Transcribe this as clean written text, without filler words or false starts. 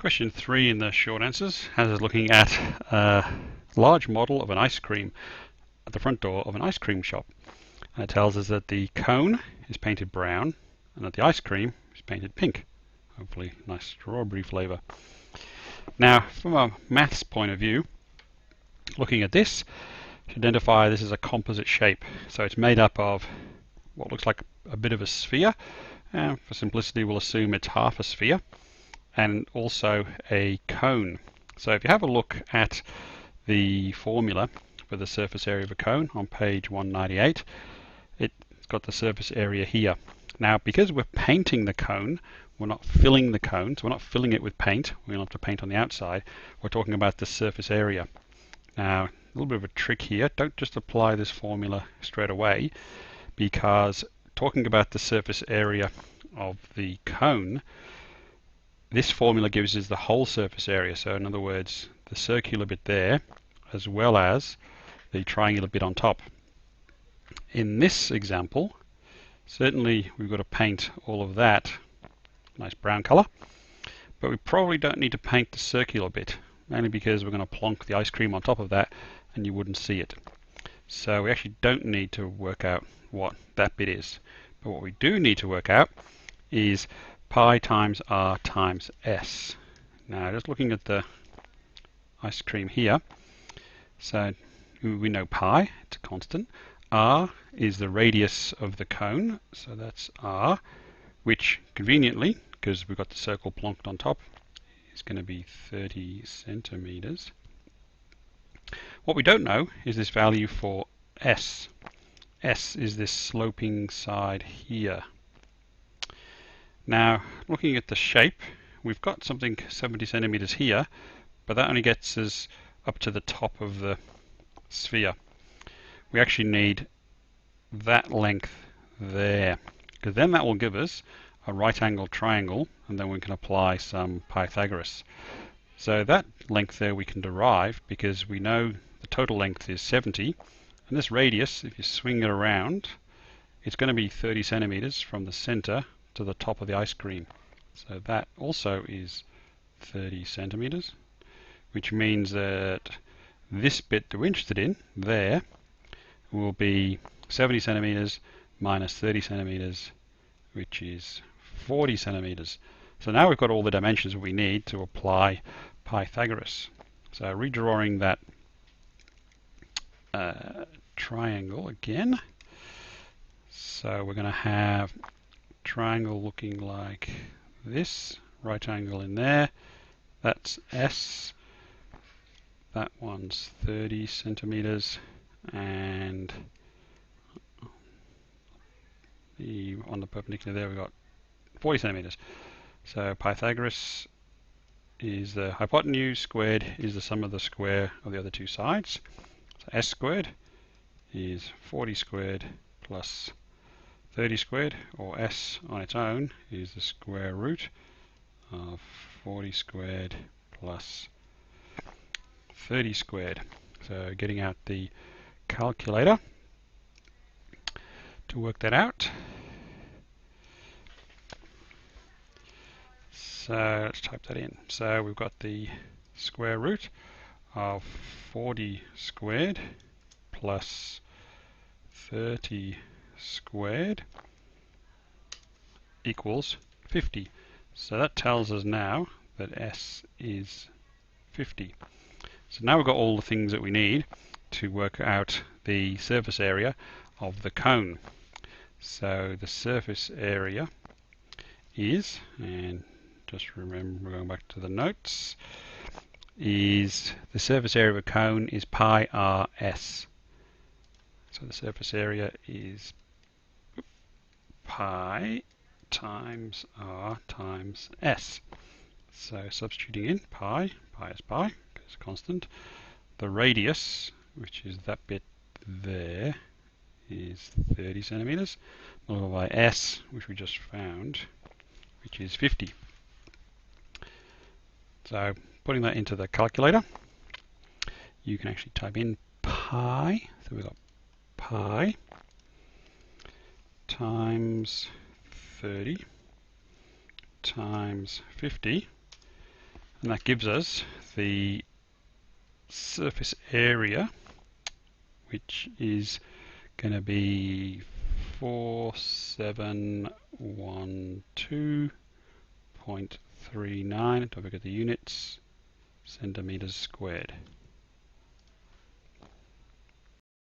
Question 3 in the short answers has us looking at a large model of an ice cream at the front door of an ice cream shop. And it tells us that the cone is painted brown and that the ice cream is painted pink. Hopefully nice strawberry flavour. Now, from a maths point of view, looking at this, you identify this as a composite shape. So it's made up of what looks like a bit of a sphere. And for simplicity, we'll assume it's half a sphere, and also a cone. So if you have a look at the formula for the surface area of a cone on page 198, it's got the surface area here. Now, because we're painting the cone, we're not filling the cone, so we're not filling it with paint. We don't have to paint on the outside. We're talking about the surface area. Now, a little bit of a trick here. Don't just apply this formula straight away, because talking about the surface area of the cone, this formula gives us the whole surface area. So in other words, the circular bit there, as well as the triangular bit on top. In this example, certainly we've got to paint all of that nice brown color, but we probably don't need to paint the circular bit, mainly because we're going to plonk the ice cream on top of that and you wouldn't see it. So we actually don't need to work out what that bit is. But what we do need to work out is pi times r times s. Now, just looking at the ice cream here, so we know pi, it's a constant. R is the radius of the cone, so that's r, which conveniently, because we've got the circle plonked on top, is going to be 30 centimeters. What we don't know is this value for s. S is this sloping side here. Now, looking at the shape, we've got something 70 centimeters here, but that only gets us up to the top of the sphere. We actually need that length there, because then that will give us a right-angled triangle, and then we can apply some Pythagoras. So that length there we can derive, because we know the total length is 70, and this radius, if you swing it around, it's going to be 30 centimeters from the center to the top of the ice cream. So that also is 30 centimeters, which means that this bit that we're interested in there will be 70 centimeters minus 30 centimeters, which is 40 centimeters. So now we've got all the dimensions we need to apply Pythagoras. So redrawing that triangle again. So we're going to have triangle looking like this, right angle in there, that's S, that one's 30 centimeters, and on the perpendicular there we've got 40 centimeters. So Pythagoras is the hypotenuse squared is the sum of the square of the other two sides. So S squared is 40 squared plus 30 squared, or S on its own is the square root of 40 squared plus 30 squared. So getting out the calculator to work that out. So let's type that in. So we've got the square root of 40 squared plus 30 squared equals 50. So that tells us now that S is 50. So now we've got all the things that we need to work out the surface area of the cone. So the surface area is, and just remember going back to the notes, is the surface area of a cone is pi r s. So the surface area is pi times r times s. So substituting in pi is pi, because it's constant. The radius, which is that bit there, is 30 centimeters, multiplied by s, which we just found, which is 50. So putting that into the calculator, you can actually type in pi. So we've got pi times 30 times 50, And that gives us the surface area, which is going to be 4712.39, don't forget the units, centimeters squared.